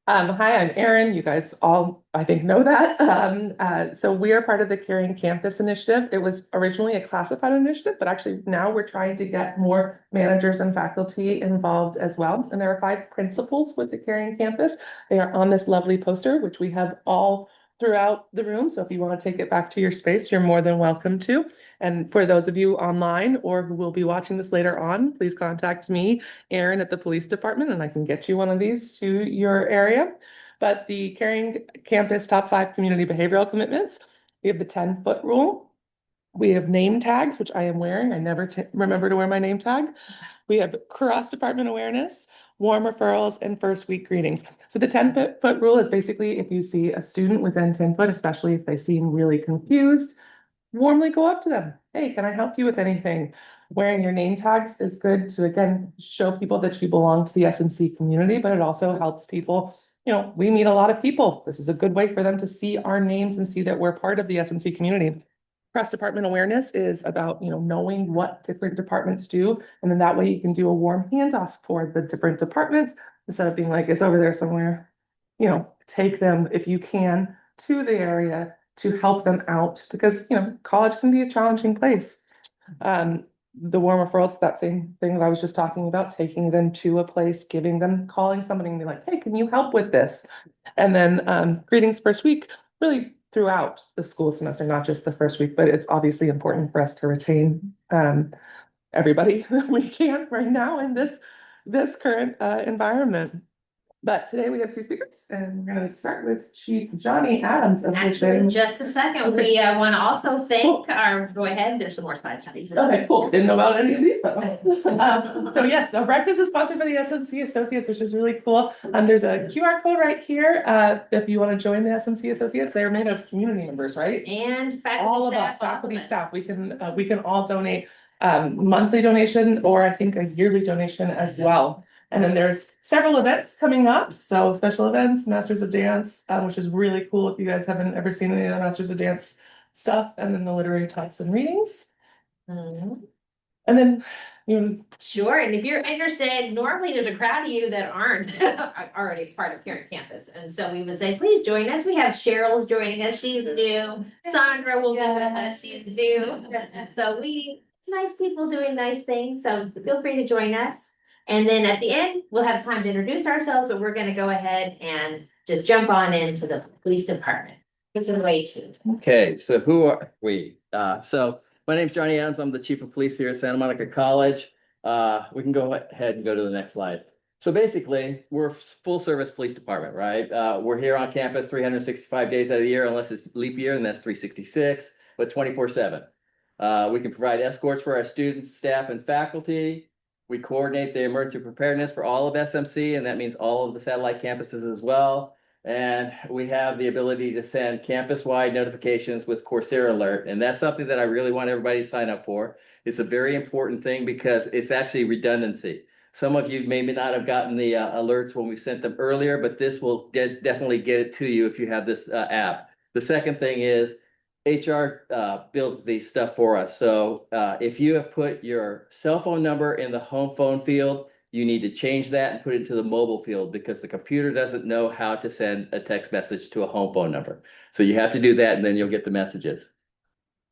Hi, I'm Erin. You guys all, I think, know that. So we are part of the Caring Campus Initiative. It was originally a classified initiative, but actually now we're trying to get more managers and faculty involved as well. And there are 5 principles with the Caring Campus. They are on this lovely poster, which we have all throughout the room. So if you want to take it back to your space, you're more than welcome to. And for those of you online or who will be watching this later on, please contact me, Erin, at the police department, and I can get you one of these to your area. But the Caring Campus Top 5 Community Behavioral Commitments, we have the 10-foot rule. We have name tags, which I am wearing. I never remember to wear my name tag. We have cross-department awareness, warm referrals, and first week greetings. So the 10-foot rule is basically if you see a student within 10 foot, especially if they seem really confused, warmly go up to them. Hey, can I help you with anything? Wearing your name tags is good to, again, show people that you belong to the SMC community, but it also helps people. We meet a lot of people. This is a good way for them to see our names and see that we're part of the SMC community. Cross-department awareness is about, knowing what different departments do. And then that way you can do a warm handoff for the different departments instead of being like, it's over there somewhere. Take them if you can to the area to help them out because, college can be a challenging place. The warm referrals, that same thing that I was just talking about, taking them to a place, calling somebody and be like, hey, can you help with this? And then greetings first week, really throughout the school semester, not just the first week, but it's obviously important for us to retain everybody we can right now in this current environment. But today we have 2 speakers, and we're going to start with Chief Johnny Adams. Actually, just a second. Okay. We want to also thank our, go ahead, there's some more slides on these. Okay, cool. Didn't know about any of these, but so yes, so breakfast is sponsored by the SMC Associates, which is really cool. There's a QR code right here. If you want to join the SMC Associates, they're made of community members, right? And faculty all of staff, us, faculty staff. We can all donate monthly donation or I think a yearly donation as well. And then there's several events coming up. So special events, Masters of Dance, which is really cool if you guys haven't ever seen any of the Masters of Dance stuff, and then the literary talks and readings. And then sure. And if you're interested, normally there's a crowd of you that aren't already part of Caring Campus. And so we would say, please join us. We have Cheryl's joining us. She's new. Sandra will be with us. She's new. So it's nice people doing nice things. So feel free to join us. And then at the end, we'll have time to introduce ourselves, but we're going to go ahead and just jump on into the police department. Okay, so who are we? So my name's Johnny Adams. I'm the chief of police here at Santa Monica College. We can go ahead and go to the next slide. So basically, we're a full service police department, right? We're here on campus 365 days out of the year, unless it's leap year, and that's 366, but 24/7. We can provide escorts for our students, staff, and faculty. We coordinate the emergency preparedness for all of SMC, and that means all of the satellite campuses as well. And we have the ability to send campus-wide notifications with Coursera Alert. And that's something that I really want everybody to sign up for. It's a very important thing because it's actually redundancy. Some of you may not have gotten the alerts when we sent them earlier, but this will definitely get it to you if you have this app. The second thing is HR builds these stuff for us. So if you have put your cell phone number in the home phone field, you need to change that and put it into the mobile field because the computer doesn't know how to send a text message to a home phone number. So you have to do that and then you'll get the messages.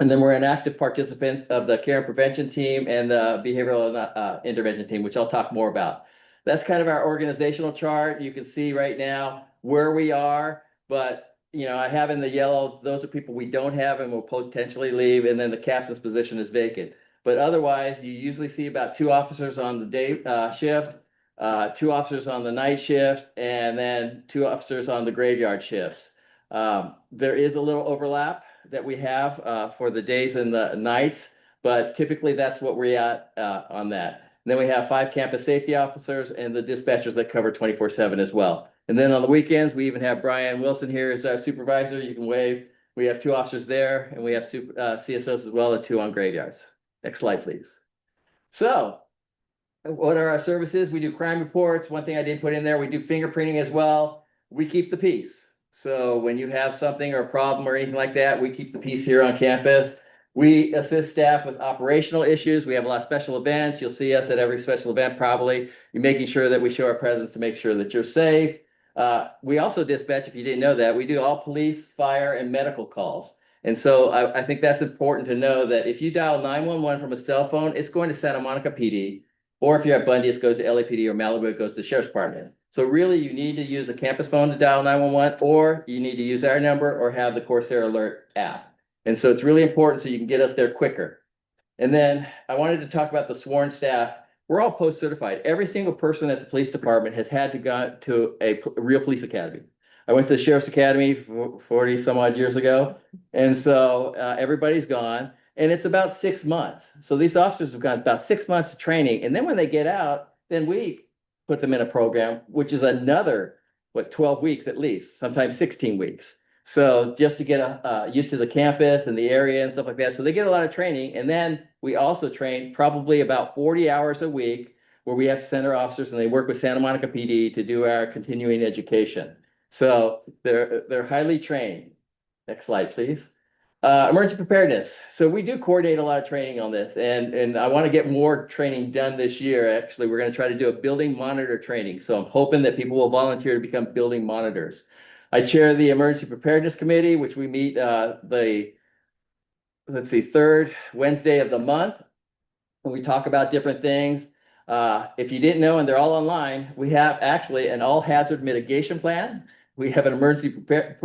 And then we're an active participant of the care and prevention team and the behavioral intervention team, which I'll talk more about. That's kind of our organizational chart. You can see right now where we are, but I have in the yellow, those are people we don't have and will potentially leave, and then the captain's position is vacant. But otherwise, you usually see about 2 officers on the day shift, 2 officers on the night shift, and then 2 officers on the graveyard shifts. There is a little overlap that we have for the days and the nights, but typically that's what we're at on that. And then we have 5 campus safety officers and the dispatchers that cover 24/7 as well. And then on the weekends, we even have Brian Wilson here as our supervisor. You can wave. We have 2 officers there, and we have CSOs as well, and 2 on graveyards. Next slide, please. So what are our services? We do crime reports. One thing I did put in there, we do fingerprinting as well. We keep the peace. So when you have something or a problem or anything like that, we keep the peace here on campus. We assist staff with operational issues. We have a lot of special events. You'll see us at every special event probably. You're making sure that we show our presence to make sure that you're safe. We also dispatch, if you didn't know that, we do all police, fire, and medical calls. And so I think that's important to know that if you dial 911 from a cell phone, it's going to Santa Monica PD. Or if you're at Bundy, it goes to LAPD, or Malibu, it goes to Sheriff's Department. So really, you need to use a campus phone to dial 911, or you need to use our number or have the Corsair Alert app. And so it's really important so you can get us there quicker. And then I wanted to talk about the sworn staff. We're all post-certified. Every single person at the police department has had to go to a real police academy. I went to the Sheriff's Academy 40 some odd years ago. And so everybody's gone. And it's about 6 months. So these officers have got about 6 months of training. And then when they get out, then we put them in a program, which is another, 12 weeks at least, sometimes 16 weeks. So just to get used to the campus and the area and stuff like that. So they get a lot of training. And then we also train probably about 40 hours a week where we have to send our officers, and they work with Santa Monica PD to do our continuing education. So they're highly trained. Next slide, please. Emergency preparedness. So we do coordinate a lot of training on this, and I want to get more training done this year. Actually, we're going to try to do a building monitor training. So I'm hoping that people will volunteer to become building monitors. I chair the emergency preparedness committee, which we meet the third Wednesday of the month. We talk about different things. If you didn't know, and they're all online, we have actually an all hazard mitigation plan. We have an emergency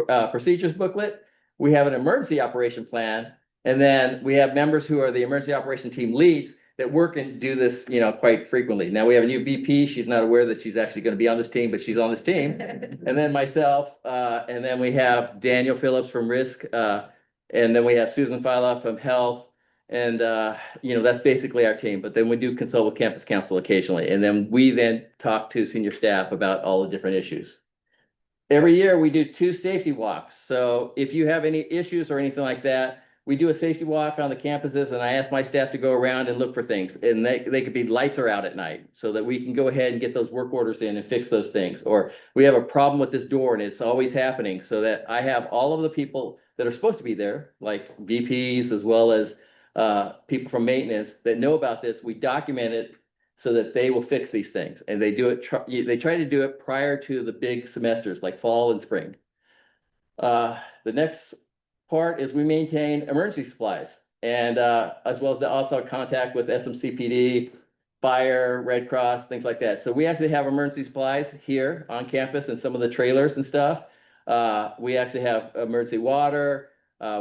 procedures booklet. We have an emergency operation plan. And then we have members who are the emergency operation team leads that work and do this, quite frequently. Now we have a new VP. She's not aware that she's actually going to be on this team, but she's on this team. And then myself, and then we have Daniel Phillips from Risk, and then we have Susan Fila from Health. And, that's basically our team. But then we do consult with campus council occasionally. And then we talk to senior staff about all the different issues. Every year we do 2 safety walks. So if you have any issues or anything like that, we do a safety walk on the campuses, and I ask my staff to go around and look for things. And they could be lights are out at night, so that we can go ahead and get those work orders in and fix those things. Or we have a problem with this door and it's always happening, so that I have all of the people that are supposed to be there, like VPs as well as people from maintenance that know about this. We document it so that they will fix these things, and they do it. They try to do it prior to the big semesters like fall and spring. The next part is we maintain emergency supplies, and as well as the also contact with SMCPD, fire, Red Cross, things like that. So we actually have emergency supplies here on campus and some of the trailers and stuff. We actually have emergency water.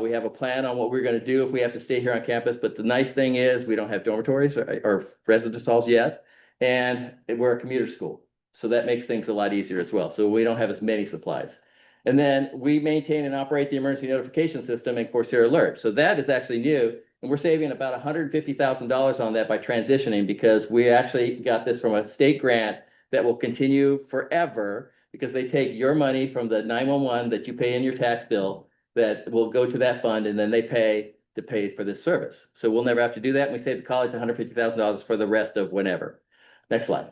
We have a plan on what we're going to do if we have to stay here on campus. But the nice thing is we don't have dormitories or residence halls yet, and we're a commuter school. So that makes things a lot easier as well. So we don't have as many supplies. And then we maintain and operate the emergency notification system and Corsair Alert. So that is actually new. And we're saving about $150,000 on that by transitioning, because we actually got this from a state grant that will continue forever, because they take your money from the 911 that you pay in your tax bill that will go to that fund, and then they pay to pay for this service. So we'll never have to do that. And we save the college $150,000 for the rest of whenever. Next slide.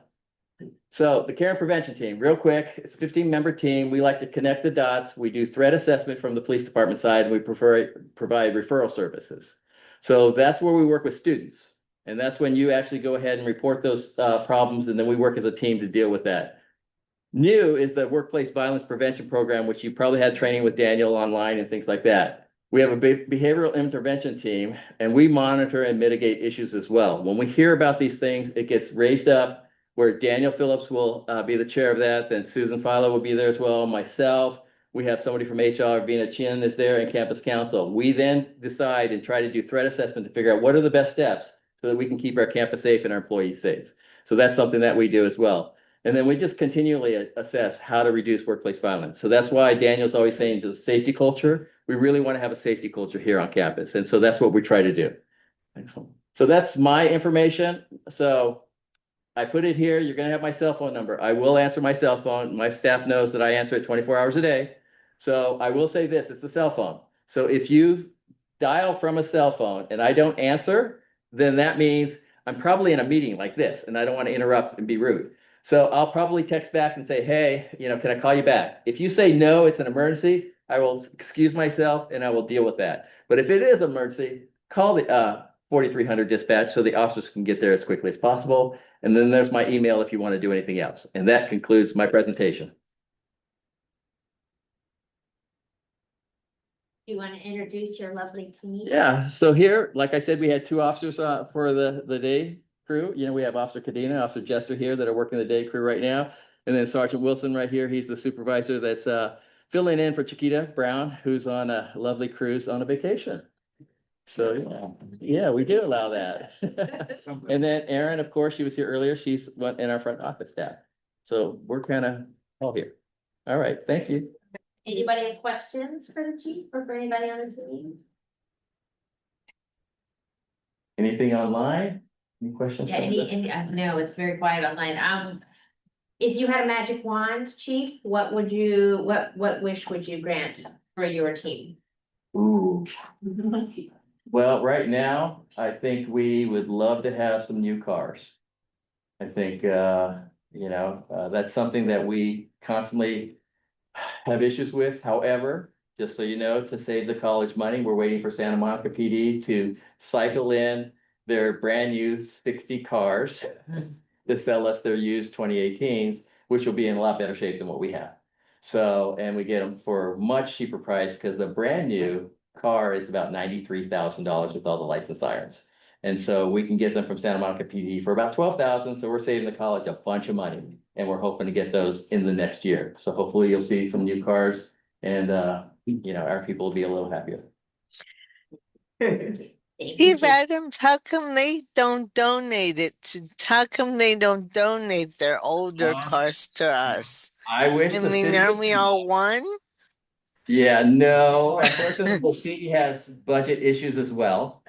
So the care and prevention team, real quick, it's a 15-member team. We like to connect the dots. We do threat assessment from the police department side, and we provide referral services. So that's where we work with students. And that's when you actually go ahead and report those problems, and then we work as a team to deal with that. New is the workplace violence prevention program, which you probably had training with Daniel online and things like that. We have a behavioral intervention team, and we monitor and mitigate issues as well. When we hear about these things, it gets raised up, where Daniel Phillips will be the chair of that. Then Susan Filo will be there as well. Myself, we have somebody from HR, Vina Chin is there, and campus council. We then decide and try to do threat assessment to figure out what are the best steps so that we can keep our campus safe and our employees safe. So that's something that we do as well. And then we just continually assess how to reduce workplace violence. So that's why Daniel's always saying to the safety culture, we really want to have a safety culture here on campus. And so that's what we try to do. Excellent. So that's my information. So I put it here. You're going to have my cell phone number. I will answer my cell phone. My staff knows that I answer it 24 hours a day. So I will say this, it's a cell phone. So if you dial from a cell phone and I don't answer, then that means I'm probably in a meeting like this and I don't want to interrupt and be rude. So I'll probably text back and say, hey, can I call you back? If you say no, it's an emergency, I will excuse myself and I will deal with that. But if it is an emergency, call the 4300 dispatch so the officers can get there as quickly as possible. And then there's my email if you want to do anything else. And that concludes my presentation. You want to introduce your lovely team? Yeah, so here, like I said, we had two officers for the day crew. You know, we have Officer Cadena, Officer Jester here that are working the day crew right now. And then Sergeant Wilson right here, he's the supervisor that's filling in for Chiquita Brown, who's on a lovely cruise on a vacation. So, yeah, we do allow that. And then Erin, of course, she was here earlier. She's in our front office staff. So we're kind of all here. All right, thank you. Anybody have questions for the chief or for anybody on the team? Anything online? Any questions? Yeah, no, it's very quiet online. If you had a magic wand, chief, what wish would you grant for your team? Ooh. Well, right now, I think we would love to have some new cars. I think, that's something that we constantly have issues with. However, just so you know, to save the college money, we're waiting for Santa Monica PD to cycle in their brand new 60 cars to sell us their used 2018s, which will be in a lot better shape than what we have. So, and we get them for a much cheaper price because the brand new car is about $93,000 with all the lights and sirens. And so we can get them from Santa Monica PD for about 12,000. So we're saving the college a bunch of money, and we're hoping to get those in the next year. So hopefully you'll see some new cars, and our people will be a little happier. Steve Adams, how come they don't donate it? How come they don't donate their older cars to us? I wish I the mean, city aren't would we do all that. one? Yeah, no, unfortunately, the city has budget issues as well.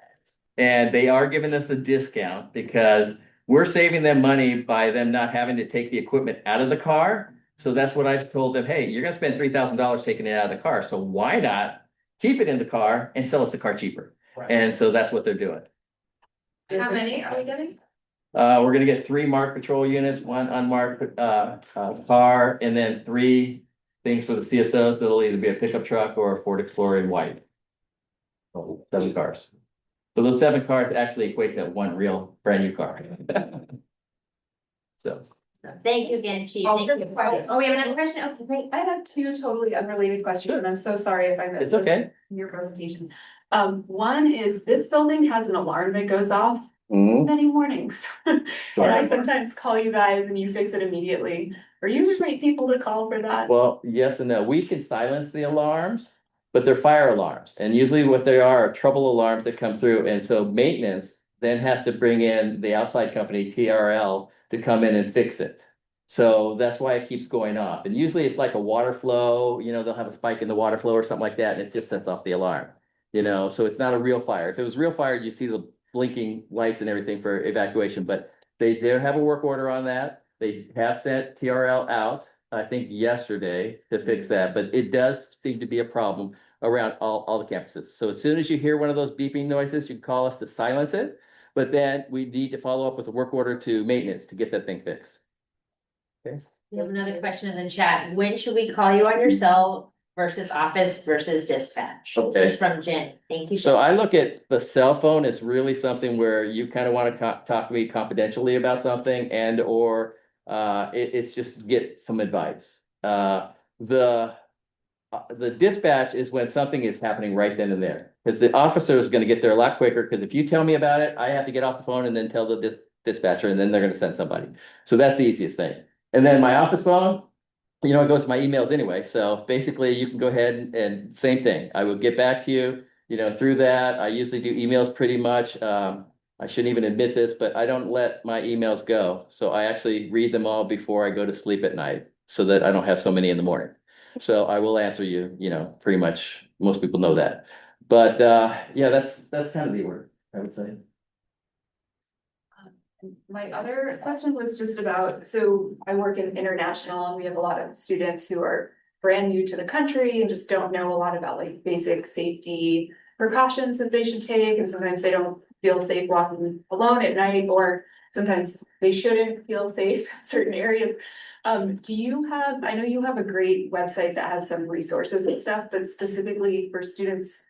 And they are giving us a discount because we're saving them money by them not having to take the equipment out of the car. So that's what I've told them, hey, you're gonna spend $3,000 taking it out of the car, so why not keep it in the car and sell us the car cheaper? And so that's what they're doing. How many are we getting? We're gonna get 3 marked patrol units, 1 unmarked car, and then 3 things for the CSOs that'll either be a pickup truck or a Ford Explorer in white. So 7 cars. So those 7 cars actually equate to 1 real brand new car. So. Thank you again, chief. Oh, Thank you're you. fine. Oh, we have another question? Okay, great. I have 2 totally unrelated questions, and I'm so sorry if I missed It's okay. this in your presentation. One is, this building has an alarm that goes off Mhm. many mornings. And Sorry. I sometimes call you guys and you fix it immediately. Are you the right people to call for that? Well, yes and no. We can silence the alarms, but they're fire alarms. And usually what they are trouble alarms that come through. And so maintenance then has to bring in the outside company, TRL, to come in and fix it. So that's why it keeps going off. And usually it's like a water flow, they'll have a spike in the water flow or something like that, and it just sets off the alarm. So it's not a real fire. If it was real fire, you see the blinking lights and everything for evacuation, but they have a work order on that. They have sent TRL out, I think yesterday, to fix that, but it does seem to be a problem around all the campuses. So as soon as you hear one of those beeping noises, you can call us to silence it. But then we need to follow up with a work order to maintenance to get that thing fixed. Okay. We have another question in the chat. When should we call you on your cell versus office versus dispatch? This Okay. is from Jen. Thank you. So I look at the cell phone as really something where you kind of want to talk to me confidentially about something, and or it's just get some advice. The dispatch is when something is happening right then and there, because the officer is going to get there a lot quicker. Because if you tell me about it, I have to get off the phone and then tell the dispatcher, and then they're going to send somebody. So that's the easiest thing. And then my office phone, it goes to my emails anyway. So basically you can go ahead and same thing. I will get back to you, through that. I usually do emails pretty much. I shouldn't even admit this, but I don't let my emails go. So I actually read them all before I go to sleep at night so that I don't have so many in the morning. So I will answer you, pretty much. Most people know that. But yeah, that's kind of the order, I would say. My other question was just about, so I work in international and we have a lot of students who are brand new to the country and just don't know a lot about like basic safety precautions that they should take. And sometimes they don't feel safe walking alone at night, or sometimes they shouldn't feel safe in certain areas. Do you have, I know you have a great website that has some resources and stuff, but specifically for students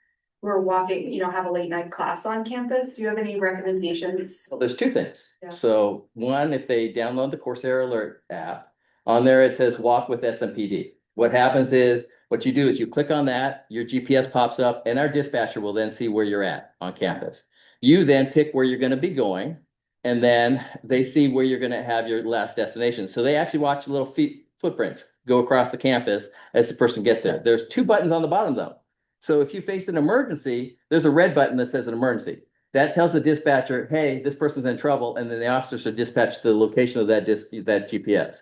who are walking, have a late night class on campus, do you have any recommendations? Well, there's 2 things. Yeah. So one, if they download the Coursera Alert app, on there it says walk with SMPD. What happens is What you do is you click on that, your GPS pops up, and our dispatcher will then see where you're at on campus. You then pick where you're going to be going, and then they see where you're going to have your last destination. So they actually watch little footprints go across the campus as the person gets there. There's 2 buttons on the bottom though. So if you face an emergency, there's a red button that says an emergency. That tells the dispatcher, hey, this person's in trouble, and then the officers are dispatched to the location of that GPS.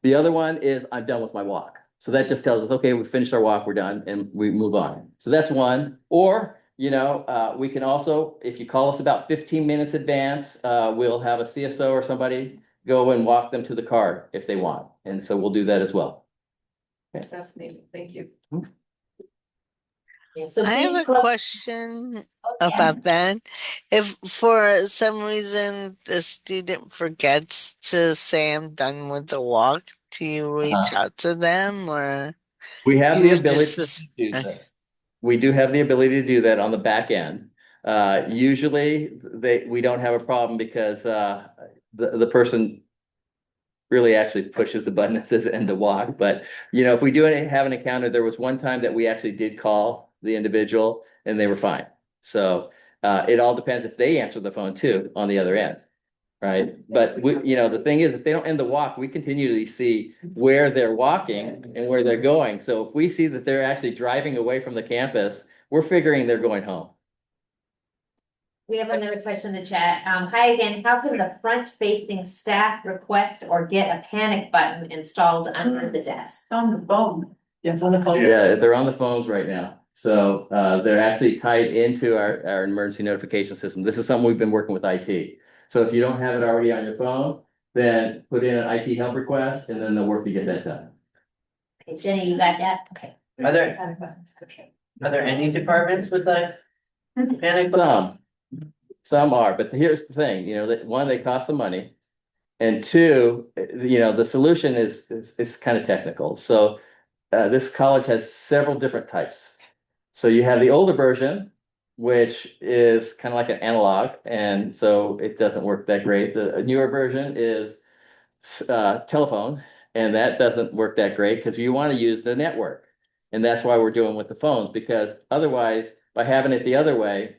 The other one is I'm done with my walk. So that just tells us, okay, we finished our walk, we're done, and we move on. So that's one. Or, we can also, if you call us about 15 minutes advance, we'll have a CSO or somebody go and walk them to the car if they want. And so we'll do that as well. Fascinating, thank you. Yeah, so I have please a close. question Oh, yeah. about that. If for some reason the student forgets to say I'm done with the walk, do you reach out to them or We have you the would ability just to do okay. that. We do have the ability to do that on the back end. Usually we don't have a problem because the person really actually pushes the button that says end to walk. But if we do have an encounter, there was one time that we actually did call the individual and they were fine. So it all depends if they answer the phone too on the other end. Right. But the thing is, if they don't end the walk, we continually see where they're walking and where they're going. So if we see that they're actually driving away from the campus, we're figuring they're going home. We have another question in the chat. Hi again, how can the front-facing staff request or get a panic button installed under the desk? On the phone. Yeah, it's on the phone. Yeah, they're on the phones right now. So they're actually tied into our emergency notification system. This is something we've been working with IT. So if you don't have it already on your phone, then put in an IT help request and then they'll work to get that done. Okay, Jenny, you got that? Okay. Are there any departments with like panic button? Some are, but here's the thing, that one, they cost some money. And two, the solution is kind of technical. So this college has several different types. So you have the older version, which is kind of like an analog, and so it doesn't work that great. The newer version is telephone, and that doesn't work that great because you want to use the network. And that's why we're doing with the phones, because otherwise, by having it the other way,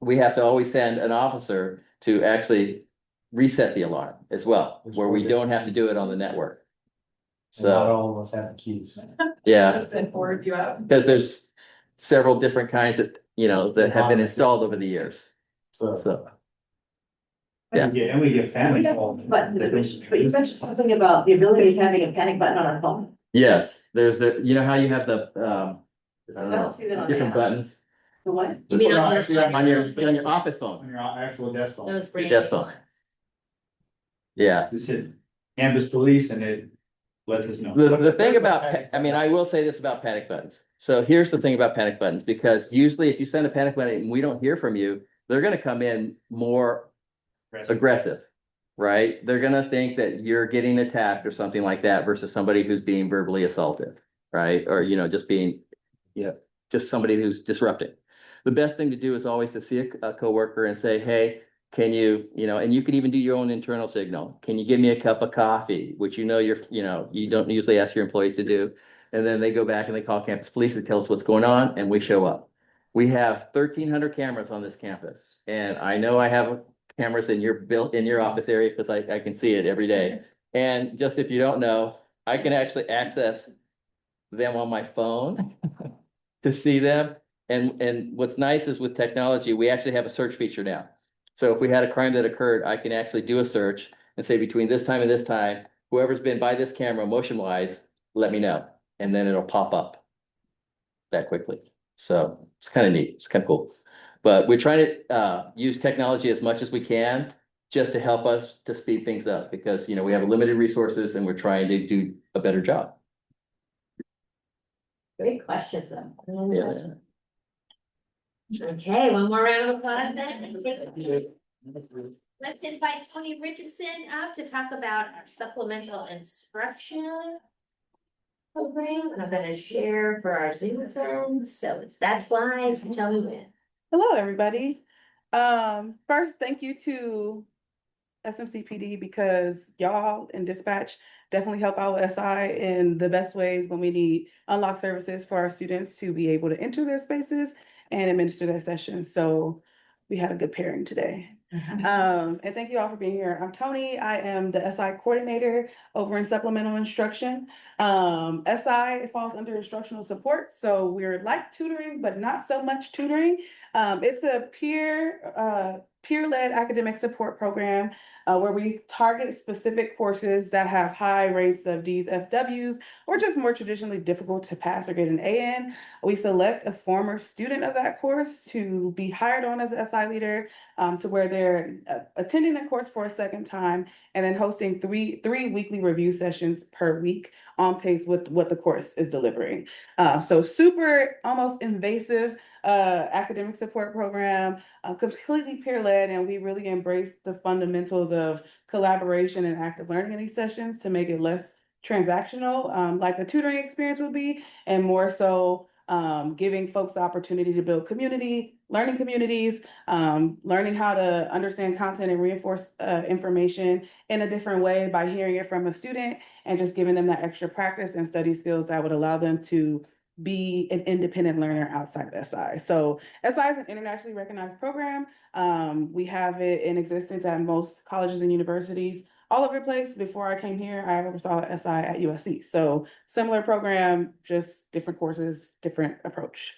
we have to always send an officer to actually reset the alarm as well, where we don't have to do it on the network. And not So, all of us have the keys. yeah, Send forward you out. because there's several different kinds that, that have been installed over the years. So. So, yeah. And we get family calls. But you mentioned something about the ability of having a panic button on our phone. Yes, there's how you have the, I don't know, see that on the different app. buttons. The what? You mean Well, on actually, your, On your office phone, On your actual desk phone. those brand? desk phone. Yeah. Just hit campus police and it lets us know. The thing about, I will say this about panic buttons. So here's the thing about panic buttons, because usually if you send a panic button and we don't hear from you, they're gonna come in more aggressive, right? They're gonna think that you're getting attacked or something like that versus somebody who's being verbally assaulted, right? Or, just being, just somebody who's disrupting. The best thing to do is always to see a coworker and say, hey, can you, and you could even do your own internal signal. Can you give me a cup of coffee? Which you don't usually ask your employees to do. And then they go back and they call campus police to tell us what's going on, and we show up. We have 1,300 cameras on this campus. And I know I have cameras in your office area because I can see it every day. And just if you don't know, I can actually access them on my phone to see them. And what's nice is with technology, we actually have a search feature now. So if we had a crime that occurred, I can actually do a search and say between this time and this time, whoever's been by this camera motion wise, let me know. And then it'll pop up that quickly. So it's kind of neat. It's kind of cool. But we're trying to use technology as much as we can just to help us to speed things up because, we have limited resources and we're trying to do a better job. Great questions, though. Yeah. Okay, one more round of applause then. Let's invite Tony Richardson up to talk about our supplemental instruction program. And I'm gonna share for our Zoom friends. So it's that slide. Tell me when. Hello, everybody. First, thank you to SMCPD because y'all in dispatch definitely help out with SI in the best ways when we need unlock services for our students to be able to enter their spaces and administer their sessions. So we had a good pairing today. And thank you all for being here. I'm Tony. I am the SI coordinator over in supplemental instruction. SI falls under instructional support. So we're like tutoring, but not so much tutoring. It's a peer-led academic support program where we target specific courses that have high rates of D's, FWs, or just more traditionally difficult to pass or get an A in. We select a former student of that course to be hired on as an SI leader, to where they're attending the course for a second time and then hosting three weekly review sessions per week on pace with what the course is delivering. So super almost invasive academic support program, completely peer-led, and we really embrace the fundamentals of collaboration and active learning in these sessions to make it less transactional, like a tutoring experience would be, and more so giving folks the opportunity to build community, learning communities, learning how to understand content and reinforce information in a different way by hearing it from a student and just giving them that extra practice and study skills that would allow them to be an independent learner outside of SI. So SI is an internationally recognized program. We have it in existence at most colleges and universities all over the place. Before I came here, I oversaw SI at USC. So similar program, just different courses, different approach.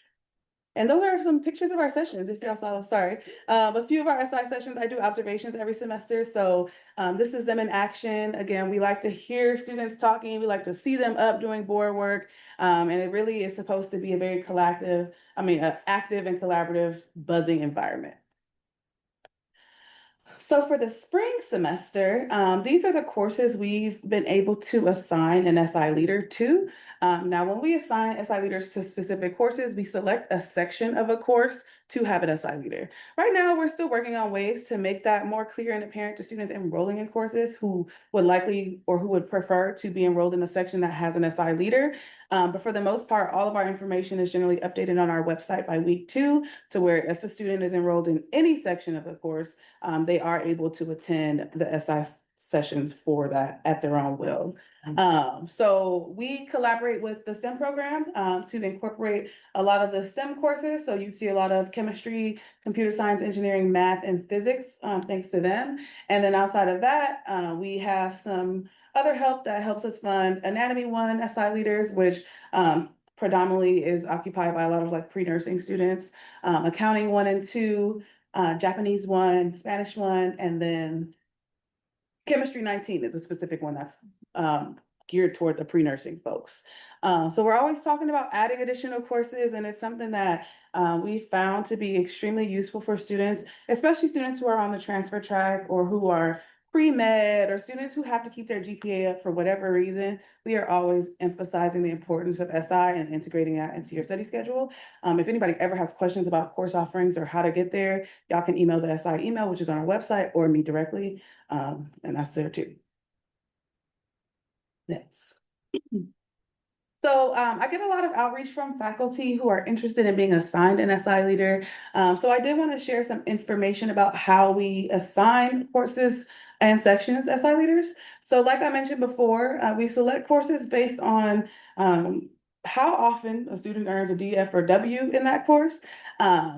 And those are some pictures of our sessions, if y'all saw, sorry. A few of our SI sessions, I do observations every semester. So this is them in action. Again, we like to hear students talking. We like to see them up doing board work. And it really is supposed to be a very active and collaborative, buzzing environment. So for the spring semester, these are the courses we've been able to assign an SI leader to. Now, when we assign SI leaders to specific courses, we select a section of a course to have an SI leader. Right now, we're still working on ways to make that more clear and apparent to students enrolling in courses who would likely or who would prefer to be enrolled in a section that has an SI leader. But for the most part, all of our information is generally updated on our website by week 2, to where if a student is enrolled in any section of the course, they are able to attend the SI sessions for that at their own will. So we collaborate with the STEM program to incorporate a lot of the STEM courses. So you see a lot of chemistry, computer science, engineering, math, and physics, thanks to them. And then outside of that, we have some other help that helps us fund Anatomy 1 SI leaders, which predominantly is occupied by a lot of like pre-nursing students, Accounting 1 and 2, Japanese 1, Spanish 1, and then Chemistry 19 is a specific one that's geared toward the pre-nursing folks. So we're always talking about adding additional courses, and it's something that we found to be extremely useful for students, especially students who are on the transfer track or who are pre-med or students who have to keep their GPA up for whatever reason. We are always emphasizing the importance of SI and integrating that into your study schedule. If anybody ever has questions about course offerings or how to get there, y'all can email the SI email, which is on our website, or me directly, and that's there too. Next. So I get a lot of outreach from faculty who are interested in being assigned an SI leader. So I did want to share some information about how we assign courses and sections SI leaders. So like I mentioned before, we select courses based on how often a student earns a DF or W in that course.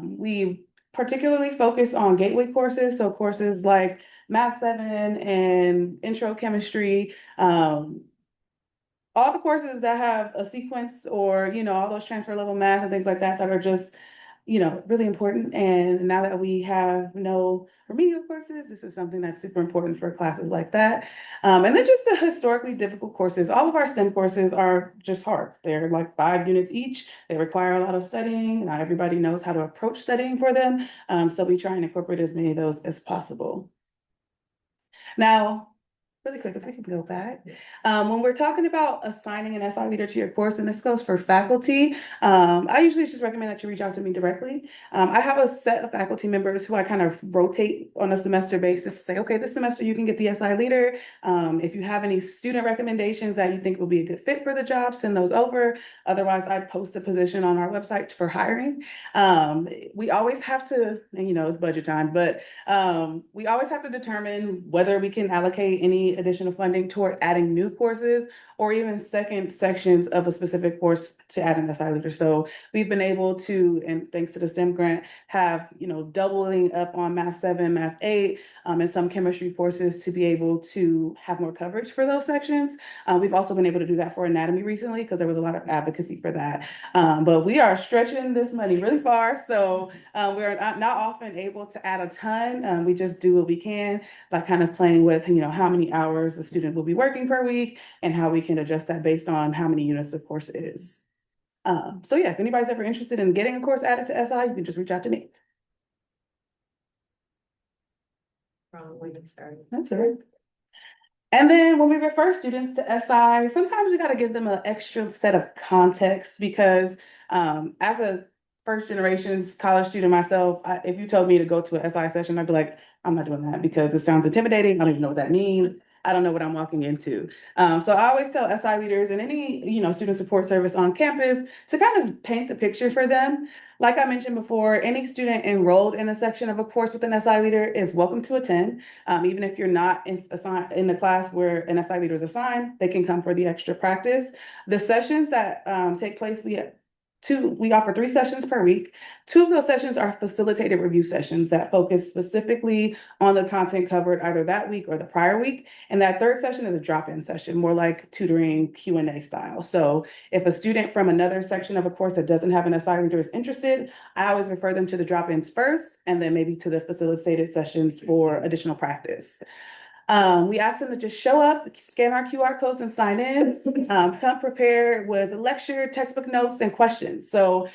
We particularly focus on gateway courses, so courses like Math 7 and Intro Chemistry, all the courses that have a sequence or, all those transfer level math and things like that that are just, really important. And now that we have no remedial courses, this is something that's super important for classes like that. And then just the historically difficult courses. All of our STEM courses are just hard. They're like 5 units each. They require a lot of studying. Not everybody knows how to approach studying for them. So we try and incorporate as many of those as possible. Now, really quick, if we could go back. When we're talking about assigning an SI leader to your course, and this goes for faculty, I usually just recommend that you reach out to me directly. I have a set of faculty members who I kind of rotate on a semester basis to say, okay, this semester you can get the SI leader. If you have any student recommendations that you think will be a good fit for the job, send those over. Otherwise, I post a position on our website for hiring. We always have to, and it's budget time, but we always have to determine whether we can allocate any additional funding toward adding new courses or even second sections of a specific course to add an SI leader. So we've been able to, and thanks to the STEM grant, have, doubling up on Math 7, Math 8, and some chemistry courses to be able to have more coverage for those sections. We've also been able to do that for anatomy recently because there was a lot of advocacy for that. But we are stretching this money really far. So we're not often able to add a ton. We just do what we can by kind of playing with, how many hours the student will be working per week and how we can adjust that based on how many units the course is. So yeah, if anybody's ever interested in getting a course added to SI, you can just reach out to me. That's all right. And then when we refer students to SI, sometimes we got to give them an extra set of context because as a first generation college student myself, if you told me to go to an SI session, I'd be like, I'm not doing that because it sounds intimidating. I don't even know what that means. I don't know what I'm walking into. So I always tell SI leaders and any, student support service on campus to kind of paint the picture for them. Like I mentioned before, any student enrolled in a section of a course with an SI leader is welcome to attend. Even if you're not assigned in the class where an SI leader is assigned, they can come for the extra practice. The sessions that take place, we offer 3 sessions per week. 2 of those sessions are facilitated review sessions that focus specifically on the content covered either that week or the prior week. And that 3rd session is a drop-in session, more like tutoring Q&A style. So if a student from another section of a course that doesn't have an SI leader is interested, I always refer them to the drop-ins first, and then maybe to the facilitated sessions for additional practice. We ask them to just show up, scan our QR codes and sign in, come prepared with lecture, textbook notes, and questions. So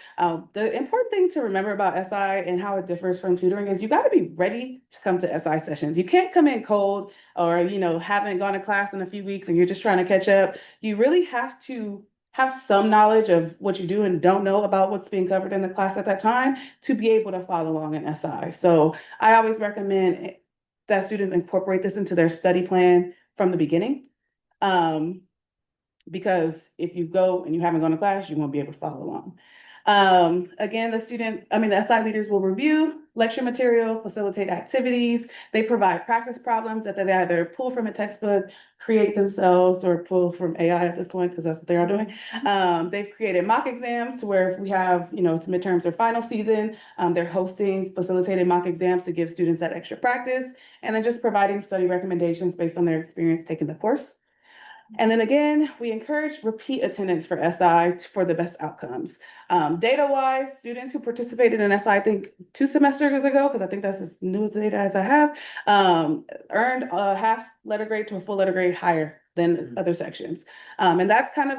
the important thing to remember about SI and how it differs from tutoring is you got to be ready to come to SI sessions. You can't come in cold or, haven't gone to class in a few weeks and you're just trying to catch up. You really have to have some knowledge of what you do and don't know about what's being covered in the class at that time to be able to follow along in SI. So I always recommend that students incorporate this into their study plan from the beginning. Because if you go and you haven't gone to class, you won't be able to follow along. Again, the SI leaders will review lecture material, facilitate activities. They provide practice problems that they either pull from a textbook, create themselves, or pull from AI at this point, because that's what they are doing. They've created mock exams to where if we have, it's midterms or final season, they're hosting facilitated mock exams to give students that extra practice, and then just providing study recommendations based on their experience taking the course. And then again, we encourage repeat attendance for SI for the best outcomes. Data-wise, students who participated in SI, I think 2 semesters ago, because I think that's as new as data as I have, earned a half letter grade to a full letter grade higher than other sections. And that's kind of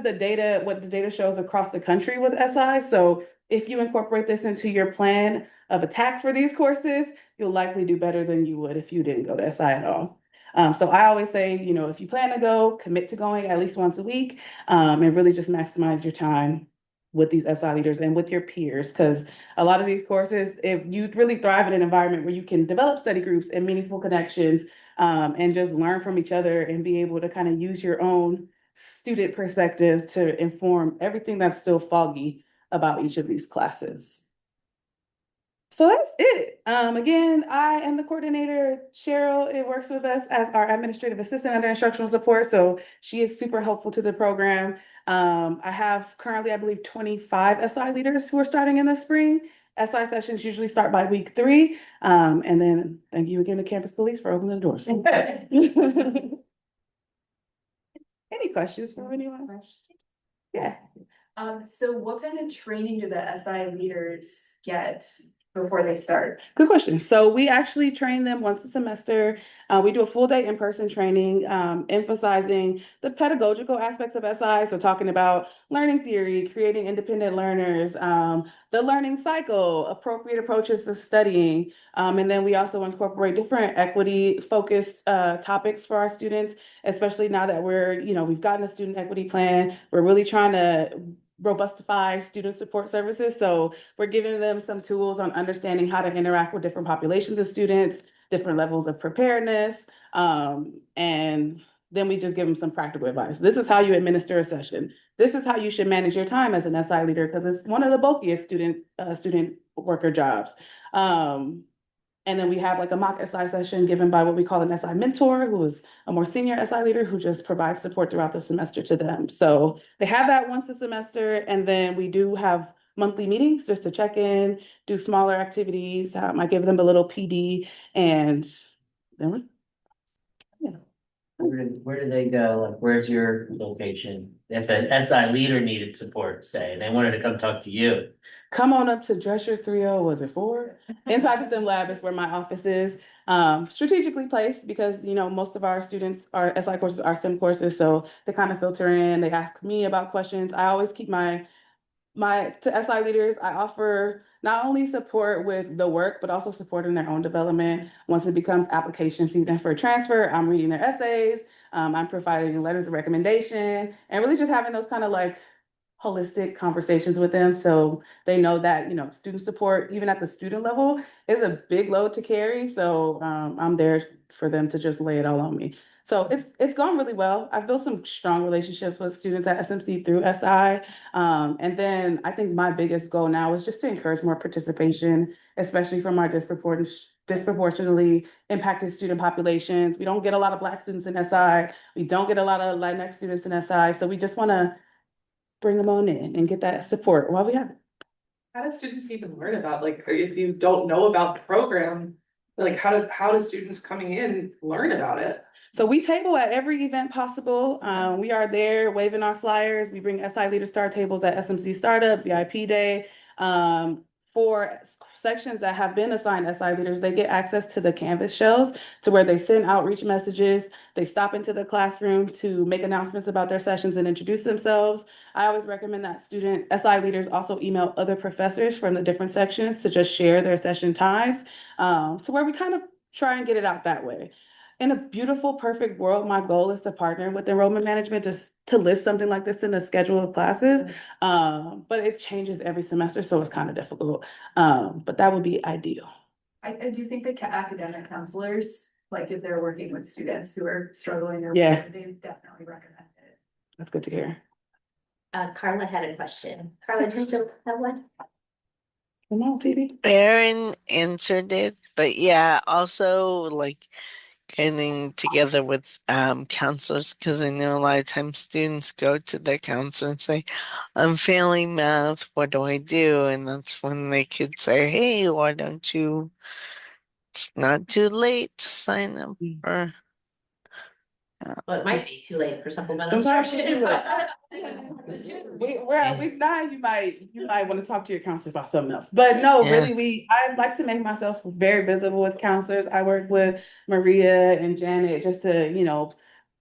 what the data shows across the country with SI. So if you incorporate this into your plan of attack for these courses, you'll likely do better than you would if you didn't go to SI at all. So I always say, if you plan to go, commit to going at least once a week, and really just maximize your time with these SI leaders and with your peers. Because a lot of these courses, if you really thrive in an environment where you can develop study groups and meaningful connections, and just learn from each other and be able to kind of use your own student perspective to inform everything that's still foggy about each of these classes. So that's it. Again, I am the coordinator. Cheryl, it works with us as our administrative assistant under instructional support. So she is super helpful to the program. I have currently, I believe, 25 SI leaders who are starting in the spring. SI sessions usually start by week 3. And then thank you again to Campus Police for opening the doors. Any questions from anyone? Yeah. So what kind of training do the SI leaders get before they start? Good question. So we actually train them once a semester. We do a full day in-person training, emphasizing the pedagogical aspects of SI. So talking about learning theory, creating independent learners, the learning cycle, appropriate approaches to studying. And then we also incorporate different equity focused topics for our students, especially now that we've gotten a student equity plan. We're really trying to robustify student support services. So we're giving them some tools on understanding how to interact with different populations of students, different levels of preparedness, and then we just give them some practical advice. This is how you administer a session. This is how you should manage your time as an SI leader because it's one of the bulkiest student worker jobs. And then we have like a mock SI session given by what we call an SI mentor, who is a more senior SI leader who just provides support throughout the semester to them. So they have that once a semester, and then we do have monthly meetings just to check in, do smaller activities. I give them a little PD, and then Where do they go? Like, where's your location? If an SI leader needed support, say, and they wanted to come talk to you. come on up to Drescher 30, was it 4? Inside the STEM lab is where my office is. Strategically placed because, most of our students, our SI courses are STEM courses, so they kind of filter in, they ask me about questions. I always keep to SI leaders, I offer not only support with the work, but also support in their own development. Once it becomes application season for transfer, I'm reading their essays, I'm providing letters of recommendation, and really just having those kind of like holistic conversations with them so they know that student support even at the student level is a big load to carry, so I'm there for them to just lay it all on me. So it's gone really well. I've built some strong relationships with students at SMC through SI, and then I think my biggest goal now is just to encourage more participation, especially from our disproportionately impacted student populations. We don't get a lot of Black students in SI, we don't get a lot of Latinx students in SI, so we just want to bring them on in and get that support while we have it. How do students even learn about, like, if you don't know about the program, like, how do students coming in learn about it? So we table at every event possible. We are there waving our flyers. We bring SI Leader Star tables at SMC Startup, VIP Day. For sections that have been assigned SI leaders, they get access to the Canvas shells to where they send outreach messages. They stop into the classroom to make announcements about their sessions and introduce themselves. I always recommend that SI leaders also email other professors from the different sections to just share their session times, to where we kind of try and get it out that way. In a beautiful, perfect world, my goal is to partner with enrollment management just to list something like this in a schedule of classes. But it changes every semester, so it's kind of difficult. But that would be ideal. I do think that academic counselors, like if they're working with students who are struggling or Yeah. they definitely recommend it. That's good to hear. Carla had a question. Carla, do you still have one? Come on, TV. Aaron answered it, but yeah, also like getting together with counselors because I know a lot of times students go to their counselor and say, I'm failing math, what do I do? And that's when they could say, hey, why don't you, it's not too late to sign up for. Well, it might be too late for supplemental Sometimes instruction. we're at week 9, you might want to talk to your counselor about something else. But no, Yeah. really, I like to make myself very visible with counselors. I work with Maria and Janet just to,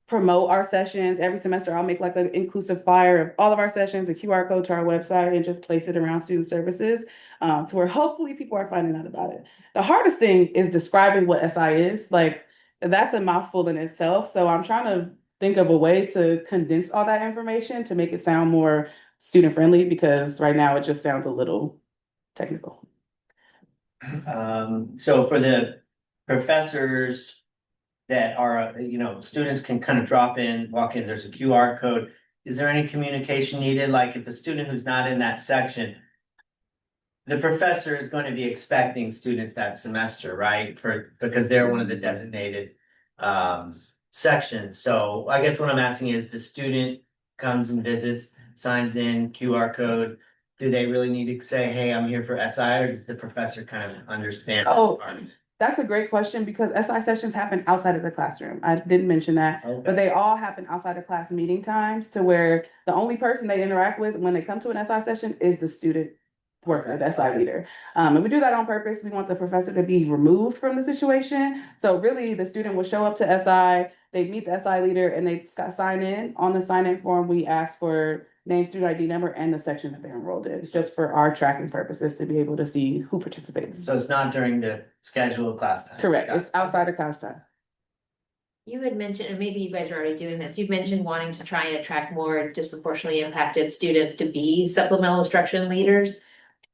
promote our sessions. Every semester, I'll make like an inclusive flyer of all of our sessions, a QR code to our website, and just place it around student services, to where hopefully people are finding out about it. The hardest thing is describing what SI is. Like, that's a mouthful in itself. So I'm trying to think of a way to condense all that information to make it sound more student friendly, because right now it just sounds a little technical. So for the professors that are, students can kind of drop in, walk in, there's a QR code. Is there any communication needed? Like if a student who's not in that section, the professor is going to be expecting students that semester, right? Because they're one of the designated sections. So I guess what I'm asking is the student comes and visits, signs in QR code. Do they really need to say, hey, I'm here for SI, or does the professor kind of understand? Oh, that's a great question because SI sessions happen outside of the classroom. I didn't mention that, but they all happen outside of class meeting times, to where the only person they interact with when they come to an SI session is the student. work with SI leader. And we do that on purpose. We want the professor to be removed from the situation. So really, the student will show up to SI, they'd meet the SI leader, and they'd sign in. On the sign-in form, we ask for name, student ID number, and the section that they're enrolled in. It's just for our tracking purposes to be able to see who participates. So it's not during the scheduled class time? Correct. It's outside of class time. You had mentioned, and maybe you guys are already doing this, you've mentioned wanting to try and attract more disproportionately impacted students to be supplemental instruction leaders.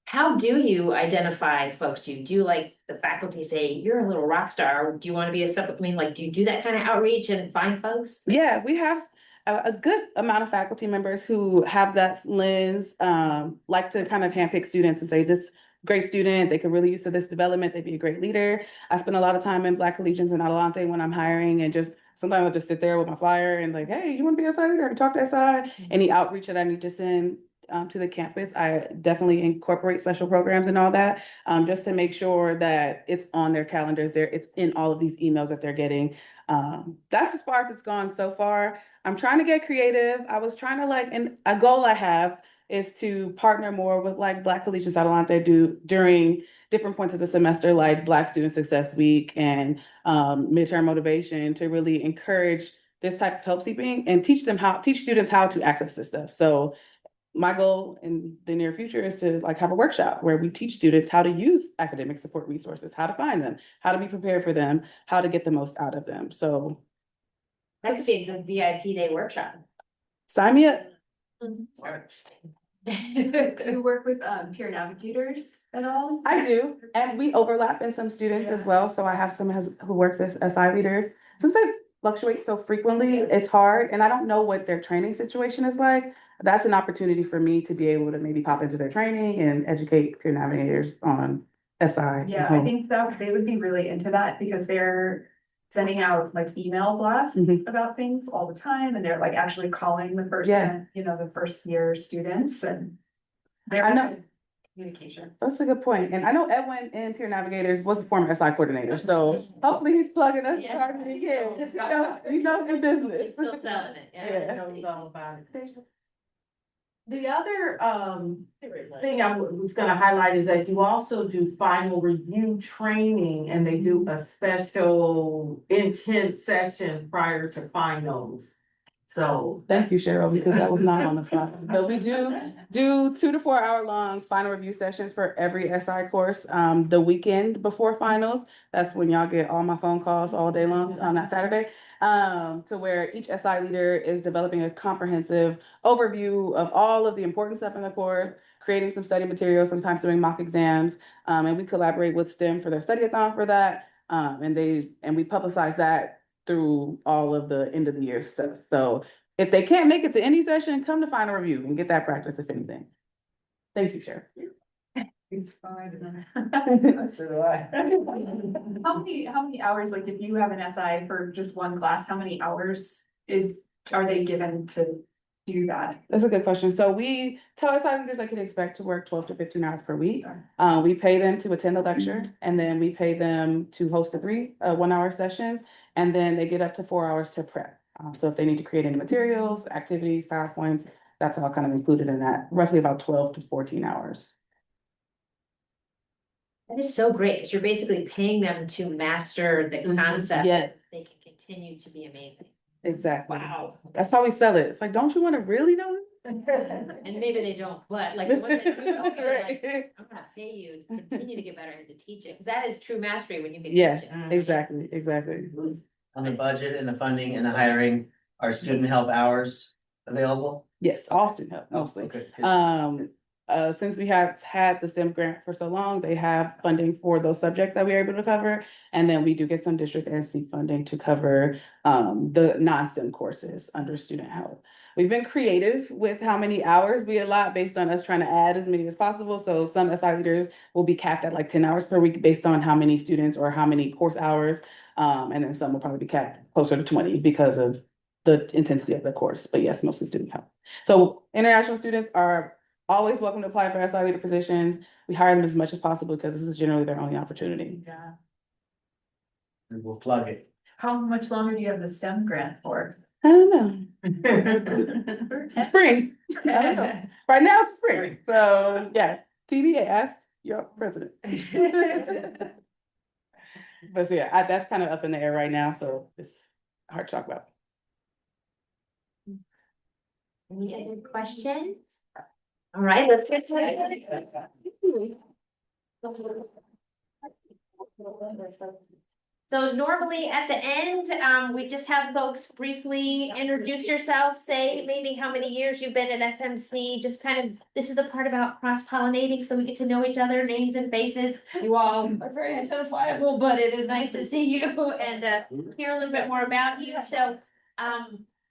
How do you identify folks? Do you like the faculty say, you're a little rock star, or do you want to be a supplement? I mean, like, do you do that kind of outreach and find folks? Yeah, we have a good amount of faculty members who have that lens, like to kind of handpick students and say, this great student, they could really use to this development, they'd be a great leader. I spend a lot of time in Black Collegians and Adelante when I'm hiring, and just sometimes I'll just sit there with my flyer and like, hey, you want to be a SI leader? Talk to SI. Any outreach that I need to send to the campus, I definitely incorporate special programs and all that, just to make sure that it's on their calendars. It's in all of these emails that they're getting. That's as far as it's gone so far. I'm trying to get creative. I was trying to and a goal I have is to partner more with like Black Collegians Adelante do during different points of the semester, like Black Student Success Week and midterm motivation, to really encourage this type of help seeking and teach students how to access this stuff. So my goal in the near future is to have a workshop where we teach students how to use academic support resources, how to find them, how to be prepared for them, how to get the most out of them. So That could be the VIP day workshop. sign me up. Do you work with peer navigators at all? I do, and we overlap in some students as well. So I have some who works as SI leaders. Since they fluctuate so frequently, it's hard, and I don't know what their training situation is like. That's an opportunity for me to be able to maybe pop into their training and educate peer navigators on SI. Yeah, I think that they would be really into that because they're sending out email blasts about things all the time, and they're actually calling the person, the first year students, and I know. Communication. That's a good point. And I know Edwin in Peer Navigators was a former SI coordinator, so hopefully he's plugging us hard as he can. He knows the business. He's still selling it, yeah. Knows all about it. The other thing I was gonna highlight is that you also do final review training, and they do a special intense session prior to finals. So thank you, Cheryl, because that was not on the slide. But we do 2 to 4 hour long final review sessions for every SI course. The weekend before finals, that's when y'all get all my phone calls all day long on that Saturday. To where each SI leader is developing a comprehensive overview of all of the important stuff in the course, creating some study materials, sometimes doing mock exams. And we collaborate with STEM for their study-a-thon for that. And we publicize that through all of the end of the year stuff. So if they can't make it to any session, come to final review and get that practice, if anything. Thank you, Cheryl. So do I. How many hours, if you have an SI for just one class, how many hours are they given to do that? That's a good question. So we tell SI leaders they can expect to work 12 to 15 hours per week. We pay them to attend the lecture, and then we pay them to host the 3 1-hour sessions, and then they get up to 4 hours to prep. So if they need to create any materials, activities, PowerPoints, that's all kind of included in that, roughly about 12 to 14 hours. That is so great, because you're basically paying them to master the concept. Yeah. They can continue to be amazing. Exactly. Wow. That's how we sell it. It's like, don't you want to really know? And maybe they don't, but the ones that do, they're I'm gonna pay you to continue to get better and to teach it, because that is true mastery when you can Yeah, teach it. exactly. On the budget and the funding and the hiring, are student help hours available? Yes, all student help mostly. Okay, good. Since we have had the STEM grant for so long, they have funding for those subjects that we are able to cover. And then we do get some district and seat funding to cover the non-STEM courses under student help. We've been creative with how many hours we allot based on us trying to add as many as possible. So some SI leaders will be capped at 10 hours per week based on how many students or how many course hours. And then some will probably be capped closer to 20 because of the intensity of the course. But yes, mostly student help. So international students are always welcome to apply for SI leader positions. We hire them as much as possible because this is generally their only opportunity. Yeah. And we'll plug it. How much longer do you have the STEM grant for? I don't know. It's spring. I don't know. Right now it's spring. So yeah. TBA, ask your president. But yeah, that's kind of up in the air right now, so it's hard to talk about. Any other questions? All right, let's get to it. So normally at the end, we just have folks briefly introduce yourself, say maybe how many years you've been at SMC, just kind of, this is the part about cross-pollinating, so we get to know each other, names and faces. You all are very identifiable, but it is nice to see you and hear a little bit more about you. So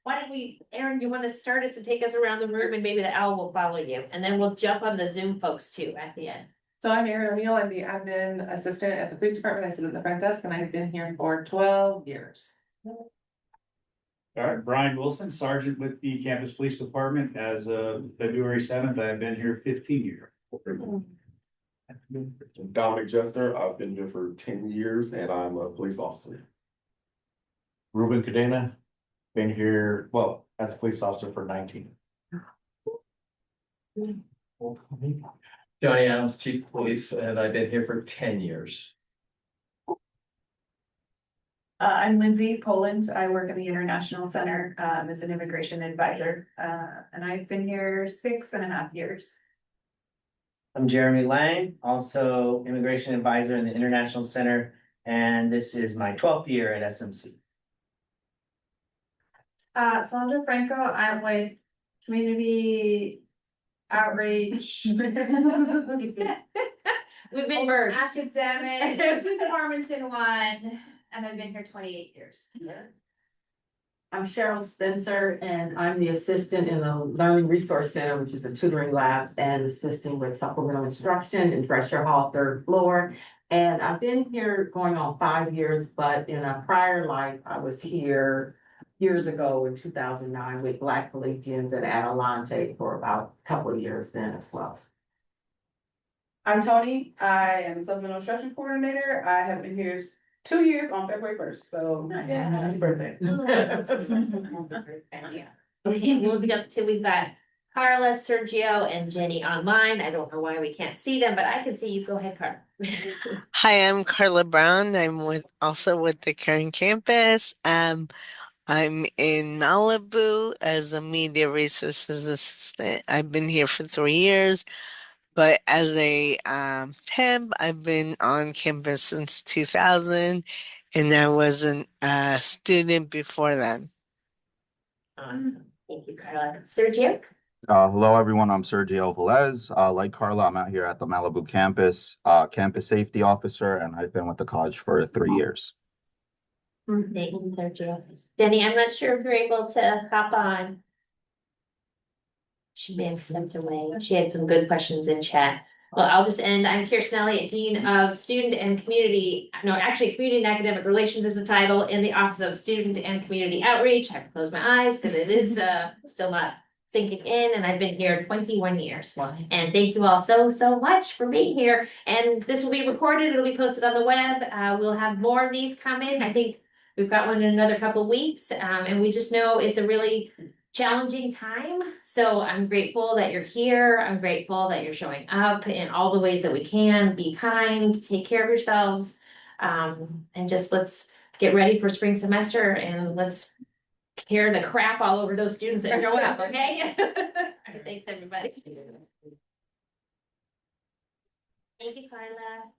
why don't we, Erin, you want to start us and take us around the room, and maybe the owl will follow you, and then we'll jump on the Zoom folks too at the end. So I'm Erin O'Neill. I'm the admin assistant at the police department. I sit at the front desk and I've been here for 12 years. All right, Brian Wilson, Sergeant with the Campus Police Department. As of February 7th, I've been here 15 years. Dominic Jester, I've been here for 10 years and I'm a police officer. Ruben Cadena, been here, well, as a police officer for 19. Johnny Adams, Chief of Police, and I've been here for 10 years. I'm Lindsay Poland. I work in the International Center as an immigration advisor, and I've been here 6.5 years. I'm Jeremy Lang, also immigration advisor in the International Center, and this is my 12th year at SMC. Sandra Franco, I'm with Community Outreach. We've been Academic, there are 2 departments in one, and I've been here 28 years. I'm Cheryl Spencer, and I'm the assistant in the Learning Resource Center, which is a tutoring lab and assisting with supplemental instruction in Drescher Hall, 3rd floor. And I've been here going on 5 years, but in a prior life, I was here years ago in 2009 with Black Collegians at Adelante for about a couple of years then as well. I'm Tony. I am the supplemental instruction coordinator. I have been here 2 years on February 1st, so yeah, happy birthday. Okay, we'll jump to, we've got Carla, Sergio, and Jenny online. I don't know why we can't see them, but I can see you. Go ahead, Carla. Hi, I'm Carla Brown. I'm also with the Caring Campus. I'm in Malibu as a media resources assistant. I've been here for 3 years, but as a temp, I've been on campus since 2000, and I was a student before then. Awesome. Thank you, Carla. Sergio? Hello, everyone. I'm Sergio Velez. Like Carla, I'm out here at the Malibu campus, campus safety officer, and I've been with the college for 3 years. Thank you, Sergio. Jenny, I'm not sure if you're able to hop on. She may have stepped away. She had some good questions in chat. Well, I'll just end. I'm Kirsten Elliott, Dean of Student and Community, Community and Academic Relations is the title in the Office of Student and Community Outreach. I have to close my eyes because it is still not sinking in, and I've been here 21 years. And thank you all so much for being here. And this will be recorded. It'll be posted on the web. We'll have more of these come in. I think we've got one in another couple of weeks. And we just know it's a really challenging time. So I'm grateful that you're here. I'm grateful that you're showing up in all the ways that we can. Be kind, take care of yourselves. And just let's get ready for spring semester and let's tear the crap all over those students that show up, okay? All right, thanks, everybody. Thank you, Carla.